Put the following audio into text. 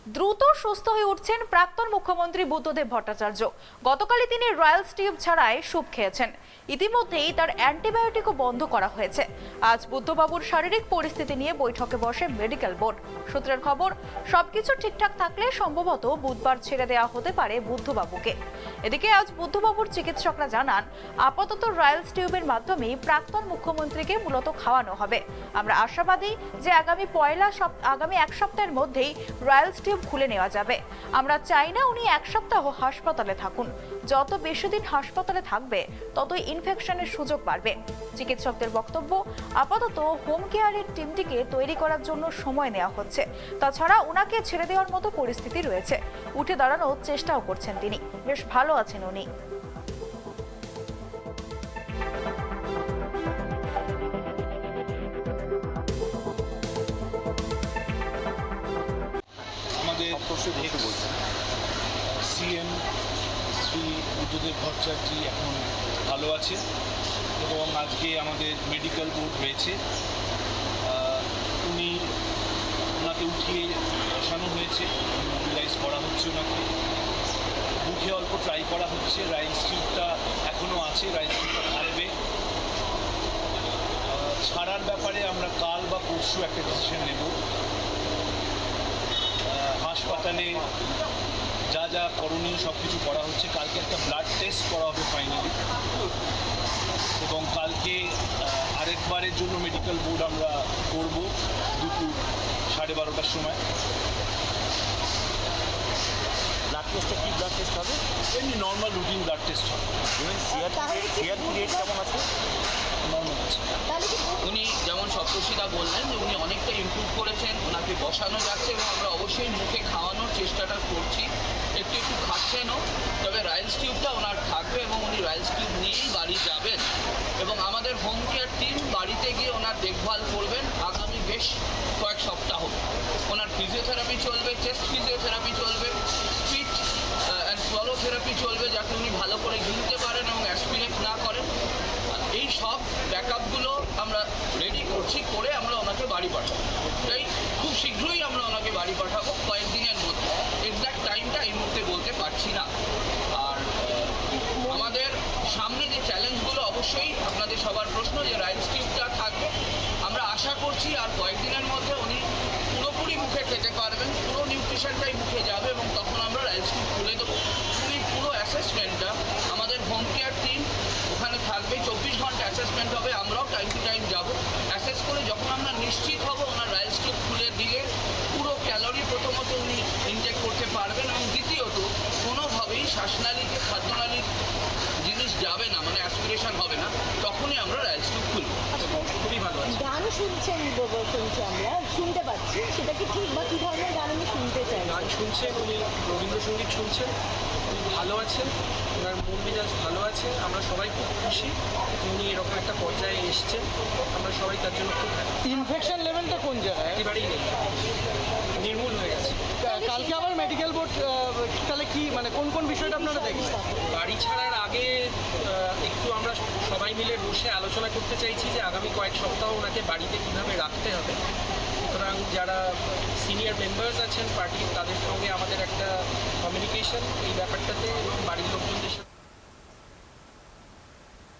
দ্রুত সুস্থ হয়ে উঠছেন প্রাক্তন মুখ্যমন্ত্রী বুদ্ধদেব ভট্টাচার্য। গতকালই তিনি রয়্যালস টিউব ছাড়াই স্যুপ খেয়েছেন। ইতিমধ্যেই তার অ্যান্টিবায়োটিকও বন্ধ করা হয়েছে। আজ বুদ্ধবাবুর শারীরিক পরিস্থিতি নিয়ে বৈঠকে বসে মেডিকেল বোর্ড। সূত্রের খবর, সবকিছু ঠিকঠাক থাকলে সম্ভবত বুধবার ছেড়ে দেওয়া হতে পারে বুদ্ধবাবুকে। এদিকে আজ বুদ্ধবাবুর চিকিৎসকরা জানান, আপাতত রয়্যালস টিউবের মাধ্যমেই প্রাক্তন মুখ্যমন্ত্রীকে মূলত খাওয়ানো হবে। আমরা আশাবাদী যে আগামী এক সপ্তাহের মধ্যেই রয়্যালস টিউব খুলে নেওয়া যাবে। আমরা চাই না উনি এক সপ্তাহ হাসপাতালে থাকুন। যত বেশি দিন হাসপাতালে থাকবে ততই ইনফেকশনের সুযোগ বাড়বে। চিকিৎসকদের বক্তব্য, আপাতত হোম কেয়ারের টিমটিকে তৈরি করার জন্য সময় নেওয়া হচ্ছে। তাছাড়া ওনাকে ছেড়ে দেওয়ার মতো পরিস্থিতি রয়েছে। উঠে দাঁড়ানোর চেষ্টাও করছেন তিনি। বেশ ভালো আছেন উনি। সিএম শ্রী বুদ্ধদেব ভট্টাচার্য এখন ভালো আছে এবং আজকে আমাদের মেডিকেল বোর্ড হয়েছে। ওনাকে উঠিয়ে বসানো হয়েছে, মোবিলাইজ করা হচ্ছে, ওনাকে মুখে অল্প ট্রাই করা হচ্ছে। রাইস টিউবটা এখনও আছে, রাইস টিউবটা থাকবে। ছাড়ার ব্যাপারে আমরা কাল বা পরশু একটা ডিসিশন নেব। হাসপাতালে যা যা করণীয় সব কিছু করা হচ্ছে। কালকে একটা ব্লাড টেস্ট করা হবে ফাইনালি, এবং কালকে আরেকবারের জন্য মেডিকেল বোর্ড আমরা করব দুপুর 12:30টার সময়। ব্লাড টেস্টে কি ব্লাড টেস্ট হবে? এমনি নর্মাল রুটিন ব্লাড টেস্ট হবে। সিআর পিরিয়ড কেমন আছে? নর্মাল আছে। উনি যেমন সপ্তর্ষিদা বললেন যে উনি অনেকটা ইমপ্রুভ করেছেন, ওনাকে বসানো যাচ্ছে এবং আমরা অবশ্যই মুখে খাওয়ানোর চেষ্টাটা করছি। একটু একটু খাচ্ছেনও, তবে রাইলস টিউবটা ওনার থাকবে এবং উনি রাইলস টিউব নিয়েই বাড়ি যাবেন। এবং আমাদের হোম কেয়ার টিম বাড়িতে গিয়ে ওনার দেখভাল করবেন আগামী বেশ কয়েক সপ্তাহ। ওনার ফিজিওথেরাপি চলবে, চেস্ট ফিজিওথেরাপি চলবে, স্পিচ অ্যান্ড সোয়ালো থেরাপি চলবে, যাতে উনি ভালো করে গিলতে পারেন এবং অ্যাসপিরেট না করেন। এই সব ব্যাকআপগুলো আমরা রেডি করছি, করে আমরা ওনাকে বাড়ি পাঠাবো। তাই খুব শীঘ্রই আমরা ওনাকে বাড়ি পাঠাবো, কয়েকদিনের মধ্যে। এক্স্যাক্ট টাইমটা এই মুহূর্তে বলতে পারছি না। আর আমাদের সামনে যে চ্যালেঞ্জগুলো, অবশ্যই আপনাদের সবার প্রশ্ন যে রাইলস টিউবটা থাকবে। আমরা আশা করছি আর কয়েকদিনের মধ্যে উনি পুরোপুরি মুখে খেতে পারবেন, পুরো নিউট্রিশনটাই মুখে যাবে এবং তখন আমরা রাইলস টিউব খুলে দেবো। উনি পুরো অ্যাসেসমেন্টটা আমাদের হোম কেয়ার টিম ওখানে থাকবে, 24 ঘন্টা অ্যাসেসমেন্ট হবে। আমরাও টাইম টু টাইম যাবো, অ্যাসেস করে যখন আমরা নিশ্চিত হব ওনার রাইলস টিউব খুলে দিলে পুরো ক্যালোরি প্রথমত উনি ইনটেক করতে পারবেন, এবং দ্বিতীয়ত কোনোভাবেই শ্বাসনালীতে খাদ্যনালীর জিনিস যাবে না, মানে অ্যাসপিরেশন হবে না, তখনই আমরা রাইলস টিউব খুলব। খুবই ভালো আছে। গান শুনছেন, শুনছি আমরা, শুনতে পাচ্ছি, সেটা কি ঠিক বা কী ধরনের গান আমি শুনতে চাই? গান শুনছেন, উনি রবীন্দ্রসঙ্গীত শুনছেন, উনি ভালো আছেন, ওনার মন মেজাজ ভালো আছে। আমরা সবাই খুব খুশি উনি এরকম একটা পর্যায়ে এসছেন। আমরা সবাই তার জন্য খুব ইনফেকশন লেভেলটা কোন জায়গায়? একেবারেই নেই, নির্মূল হয়ে গেছে। কালকে আবার মেডিকেল বোর্ড, তাহলে কি মানে কোন কোন বিষয়টা আপনারা দেখবেন? বাড়ি ছাড়ার আগে একটু আমরা সবাই মিলে বসে আলোচনা করতে চাইছি যে আগামী কয়েক সপ্তাহ ওনাকে বাড়িতে কীভাবে রাখতে হবে। সুতরাং যারা সিনিয়র মেম্বার্স আছেন পার্টির, তাদের সঙ্গে আমাদের একটা কমিউনিকেশন এই ব্যাপারটাতে এবং বাড়ির লোকজনদের সাথে